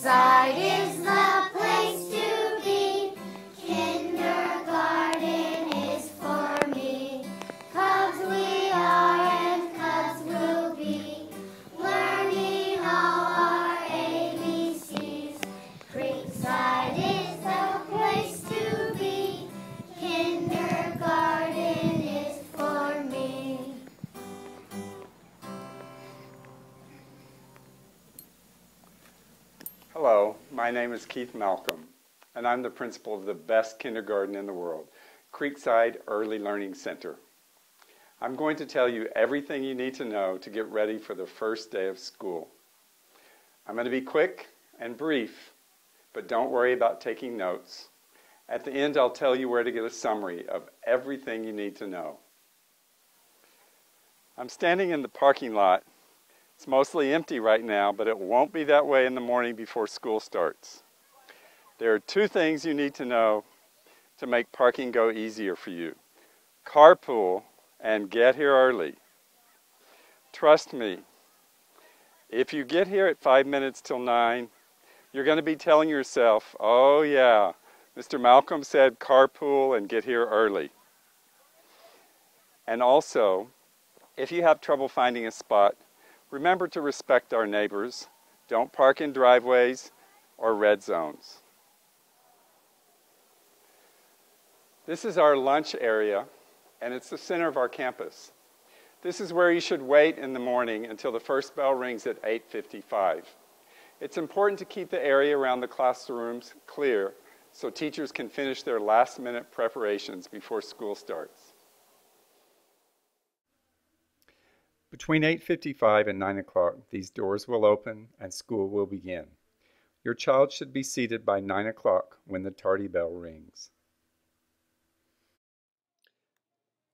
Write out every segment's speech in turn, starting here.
Creekside is the place to be. Kindergarten is for me. Cubs we are and cubs will be, learning all our ABCs. Creekside is the place to be. Kindergarten is for me. Hello, my name is Keith Malcolm, and I'm the principal of the best kindergarten in the world, Creekside Early Learning Center. I'm going to tell you everything you need to know to get ready for the first day of school. I'm going to be quick and brief, but don't worry about taking notes. At the end, I'll tell you where to get a summary of everything you need to know. I'm standing in the parking lot. It's mostly empty right now, but it won't be that way in the morning before school starts. There are two things you need to know to make parking go easier for you: carpool and get here early. Trust me, if you get here at 5 minutes till 9, you're going to be telling yourself, oh yeah, Mr. Malcolm said carpool and get here early. And also, if you have trouble finding a spot, remember to respect our neighbors. Don't park in driveways or red zones. This is our lunch area, and it's the center of our campus. This is where you should wait in the morning until the first bell rings at 8:55. It's important to keep the area around the classrooms clear so teachers can finish their last-minute preparations before school starts. Between 8:55 and 9 o'clock, these doors will open and school will begin. Your child should be seated by 9 o'clock when the tardy bell rings.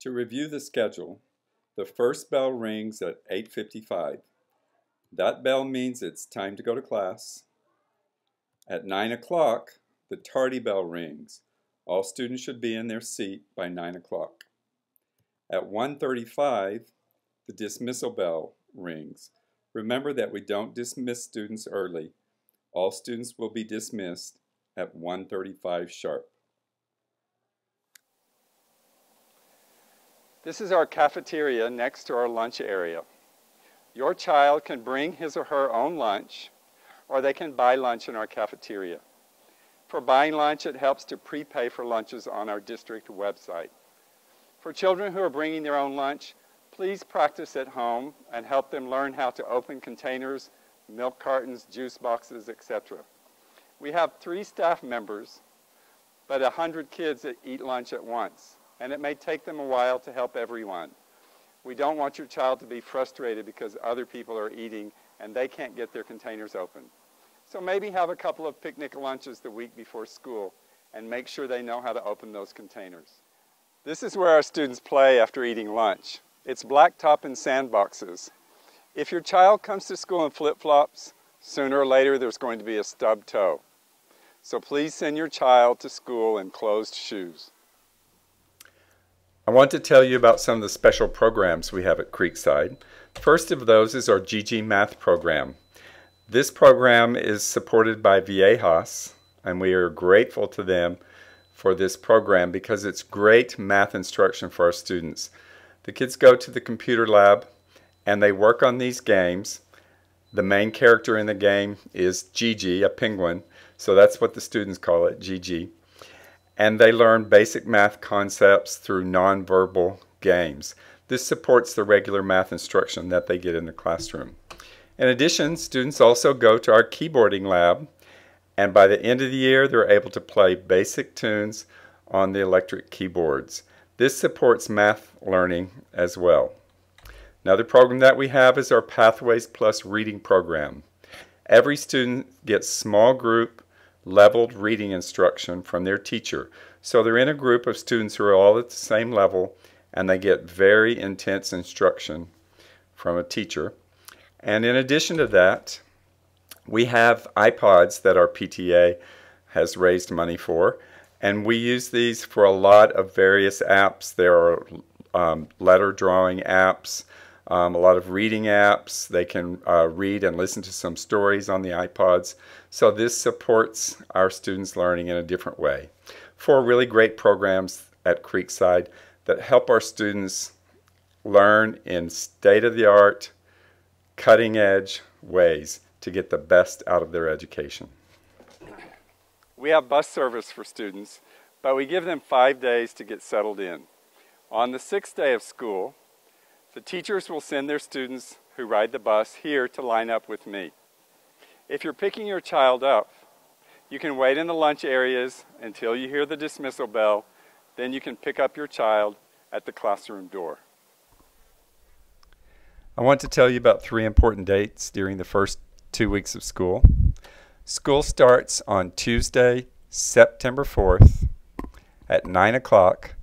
To review the schedule, the first bell rings at 8:55. That bell means it's time to go to class. At 9 o'clock, the tardy bell rings. All students should be in their seat by 9 o'clock. At 1:35, the dismissal bell rings. Remember that we don't dismiss students early. All students will be dismissed at 1:35 sharp. This is our cafeteria next to our lunch area. Your child can bring his or her own lunch, or they can buy lunch in our cafeteria. For buying lunch, it helps to prepay for lunches on our district website. For children who are bringing their own lunch, please practice at home and help them learn how to open containers, milk cartons, juice boxes, etc. We have 3 staff members, but 100 kids that eat lunch at once, and it may take them a while to help everyone. We don't want your child to be frustrated because other people are eating and they can't get their containers open. So maybe have a couple of picnic lunches the week before school and make sure they know how to open those containers. This is where our students play after eating lunch. It's blacktop and sandboxes. If your child comes to school in flip-flops, sooner or later there's going to be a stub toe. So please send your child to school in closed shoes. I want to tell you about some of the special programs we have at Creekside. First of those is our GG Math program. This program is supported by Viejas, and we are grateful to them for this program because it's great math instruction for our students. The kids go to the computer lab and they work on these games. The main character in the game is Gigi, a penguin, so that's what the students call it, Gigi. And they learn basic math concepts through nonverbal games. This supports the regular math instruction that they get in the classroom. In addition, students also go to our keyboarding lab, and by the end of the year they're able to play basic tunes on the electric keyboards. This supports math learning as well. Another program that we have is our Pathways Plus reading program. Every student gets small group leveled reading instruction from their teacher. So they're in a group of students who are all at the same level and they get very intense instruction from a teacher. And in addition to that, we have iPods that our PTA has raised money for, and we use these for a lot of various apps. There are letter drawing apps, a lot of reading apps. They can read and listen to some stories on the iPods. So this supports our students' learning in a different way. 4 really great programs at Creekside that help our students learn in state-of-the-art, cutting-edge ways to get the best out of their education. We have bus service for students, but we give them 5 days to get settled in. On the 6th day of school, the teachers will send their students who ride the bus here to line up with me. If you're picking your child up, you can wait in the lunch areas until you hear the dismissal bell. Then you can pick up your child at the classroom door. I want to tell you about 3 important dates during the first 2 weeks of school. School starts on Tuesday, September 4th at 9 o'clock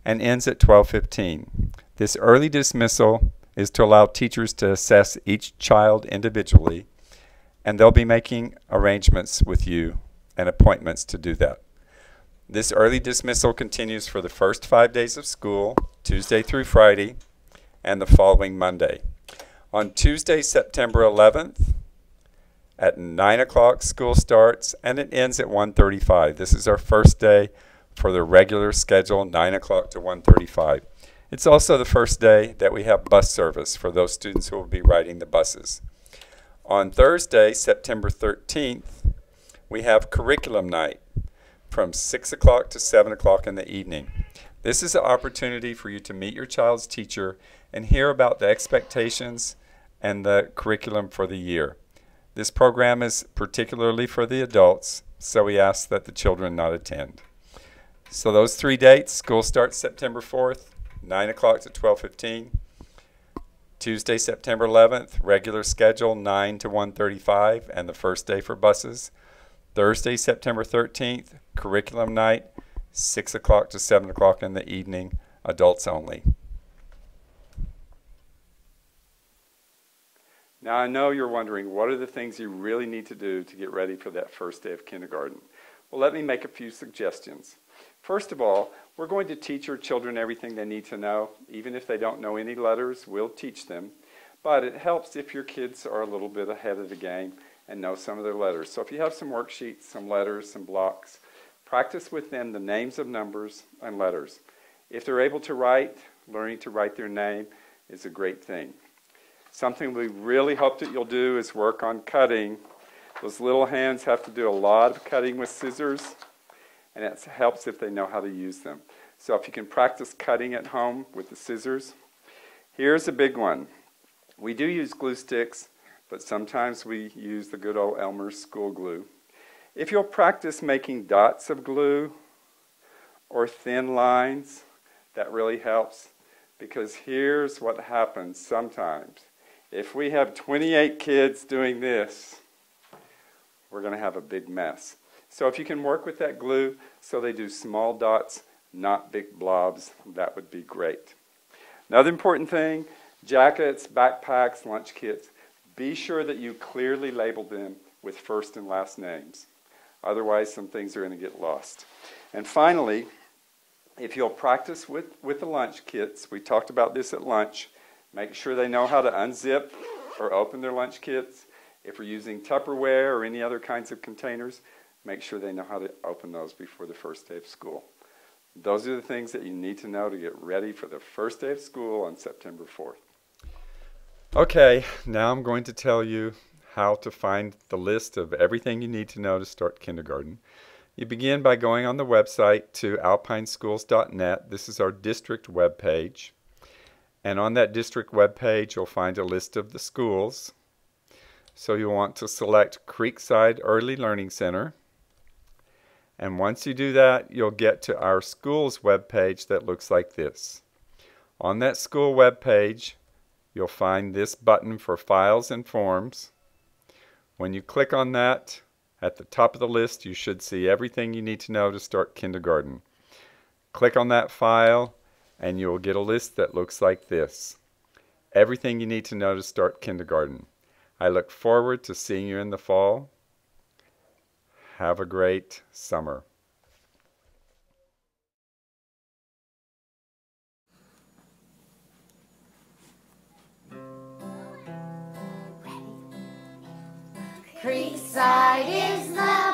and ends at 12:15. This early dismissal is to allow teachers to assess each child individually, and they'll be making arrangements with you and appointments to do that. This early dismissal continues for the first 5 days of school, Tuesday through Friday, and the following Monday. On Tuesday, September 11th, at 9 o'clock, school starts, and it ends at 1:35. This is our first day for the regular schedule, 9 o'clock to 1:35. It's also the first day that we have bus service for those students who will be riding the buses. On Thursday, September 13th, we have curriculum night from 6 o'clock to 7 o'clock in the evening. This is an opportunity for you to meet your child's teacher and hear about the expectations and the curriculum for the year. This program is particularly for the adults, so we ask that the children not attend. So those 3 dates: school starts September 4th, 9 o'clock to 12:15. Tuesday, September 11th, regular schedule, 9 to 1:35, and the first day for buses. Thursday, September 13th, curriculum night, 6 o'clock to 7 o'clock in the evening, adults only. Now I know you're wondering, what are the things you really need to do to get ready for that first day of kindergarten? Well, let me make a few suggestions. First of all, we're going to teach your children everything they need to know. Even if they don't know any letters, we'll teach them. But it helps if your kids are a little bit ahead of the game and know some of their letters. So if you have some worksheets, some letters, some blocks, practice with them the names of numbers and letters. If they're able to write, learning to write their name is a great thing. Something we really hope that you'll do is work on cutting. Those little hands have to do a lot of cutting with scissors, and it helps if they know how to use them. So if you can practice cutting at home with the scissors. Here's a big one. We do use glue sticks, but sometimes we use the good old Elmer's school glue. If you'll practice making dots of glue or thin lines, that really helps, because here's what happens sometimes. If we have 28 kids doing this, we're going to have a big mess. So if you can work with that glue so they do small dots, not big blobs, that would be great. Another important thing, jackets, backpacks, lunch kits, be sure that you clearly label them with first and last names. Otherwise, some things are going to get lost. And finally, if you'll practice with the lunch kits, we talked about this at lunch, make sure they know how to unzip or open their lunch kits. If we're using Tupperware or any other kinds of containers, make sure they know how to open those before the first day of school. Those are the things that you need to know to get ready for the first day of school on September 4th. Okay, now I'm going to tell you how to find the list of everything you need to know to start kindergarten. You begin by going on the website to alpineschools.net. This is our district web page. And on that district web page, you'll find a list of the schools. So you'll want to select Creekside Early Learning Center. And once you do that, you'll get to our school's web page that looks like this. On that school web page, you'll find this button for Files and Forms. When you click on that, at the top of the list, you should see everything you need to know to start kindergarten. Click on that file, and you'll get a list that looks like this. Everything you need to know to start kindergarten. I look forward to seeing you in the fall. Have a great summer. Creekside is the